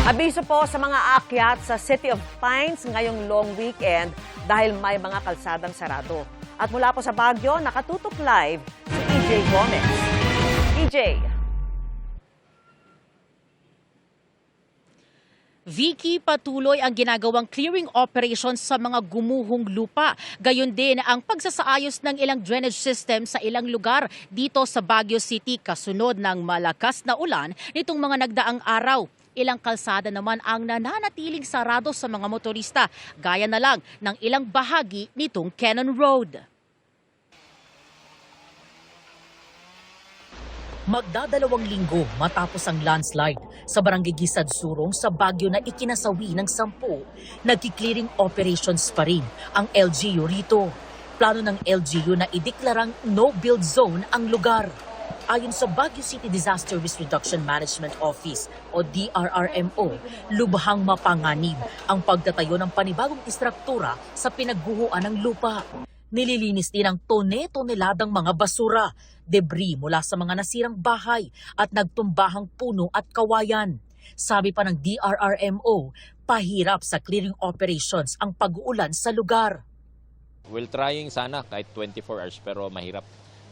Abiso po sa mga aakyat sa City of Pines ngayong long weekend dahil may mga kalsadang sarado. At mula po sa Baguio, nakatutok live si EJ Gomez. EJ. Vicky, patuloy ang ginagawang clearing operations sa mga gumuhong lupa. Gayon din ang pagsasaayos ng ilang drainage system sa ilang lugar dito sa Baguio City kasunod ng malakas na ulan nitong mga nagdaang araw. Ilang kalsada naman ang nananatiling sarado sa mga motorista, gaya na lang ng ilang bahagi nitong Cannon Road. Magdadalawang linggo matapos ang landslide sa Barangay Gisad Surong sa Baguio na ikinasawi ng 10, nagki-clearing operations pa rin ang LGU rito. Plano ng LGU na ideklarang no-build zone ang lugar. Ayon sa Baguio City Disaster Risk Reduction Management Office o DRRMO, lubhang mapanganib ang pagtatayo ng panibagong istruktura sa pinagguhuan ng lupa. Nililinis din ang tone-toneladang mga basura, debris mula sa mga nasirang bahay at nagtumbahang puno at kawayan. Sabi pa ng DRRMO, pahirap sa clearing operations ang pag-uulan sa lugar. We'll trying sana kahit 24 hours pero mahirap.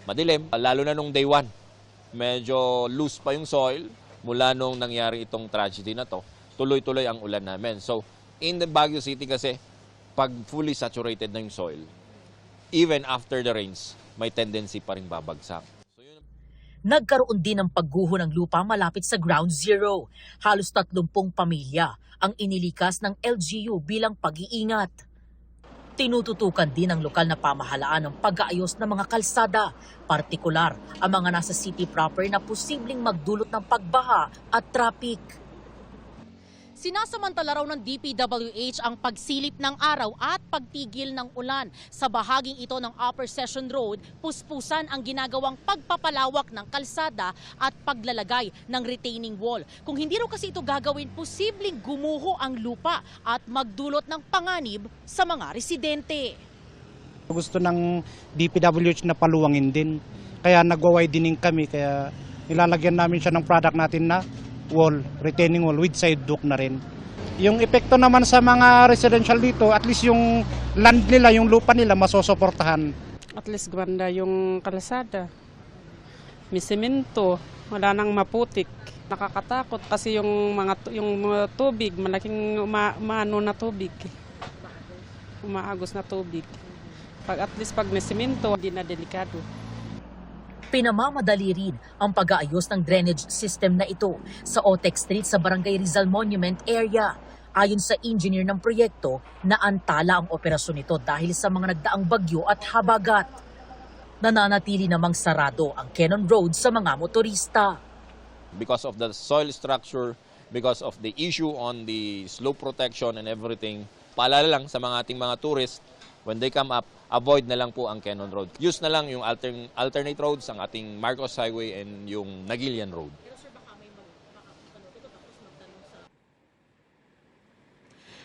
Madilim, lalo na nung day 1. Medyo loose pa yung soil mula nung nangyari itong tragedy na to. Tuloy-tuloy ang ulan namin. So, in the Baguio City kasi, pag fully saturated na yung soil, even after the rains, may tendency pa rin babagsak. Nagkaroon din ng pagguho ng lupa malapit sa Ground Zero. Halos 30 pamilya ang inilikas ng LGU bilang pag-iingat. Tinututukan din ng lokal na pamahalaan ang pag-aayos ng mga kalsada, partikular ang mga nasa city proper na posibleng magdulot ng pagbaha at traffic. Sinasamantala raw ng DPWH ang pagsilip ng araw at pagtigil ng ulan. Sa bahaging ito ng Upper Session Road, puspusan ang ginagawang pagpapalawak ng kalsada at paglalagay ng retaining wall. Kung hindi raw kasi ito gagawin, posibleng gumuho ang lupa at magdulot ng panganib sa mga residente. Gusto ng DPWH na paluwangin din. Kaya nagwa-widening kami, kaya nilalagyan namin siya ng product natin na wall, retaining wall with side dock na rin. Yung epekto naman sa mga residential dito, at least yung land nila, yung lupa nila masosuportahan. At least ganda yung kalsada. May semento, wala nang maputik. Nakakatakot kasi yung mga tubig, malaking umaano na tubig. Umaagos na tubig. At least pag may semento, hindi na delikado. Pinamamadali rin ang pag-aayos ng drainage system na ito sa Otex Street sa Barangay Rizal Monument area. Ayon sa engineer ng proyekto, naantala ang operasyon nito dahil sa mga nagdaang bagyo at habagat. Nananatili namang sarado ang Cannon Road sa mga motorista. Because of the soil structure, because of the issue on the slope protection and everything, paalala lang sa mga ating mga tourists, when they come up, avoid na lang po ang Cannon Road. Use na lang yung alternate roads, ang ating Marcos Highway and yung Nagilian Road.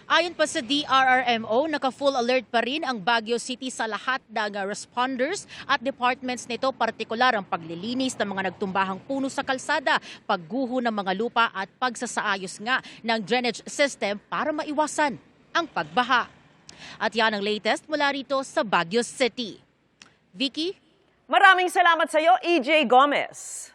Ayon pa sa DRRMO, naka-full alert pa rin ang Baguio City sa lahat ng responders at departments nito, partikular ang paglilinis ng mga nagtumbahang puno sa kalsada, pagguho ng mga lupa at pagsasaayos nga ng drainage system para maiwasan ang pagbaha. At yan ang latest mula rito sa Baguio City. Vicky? Maraming salamat sa iyo, EJ Gomez.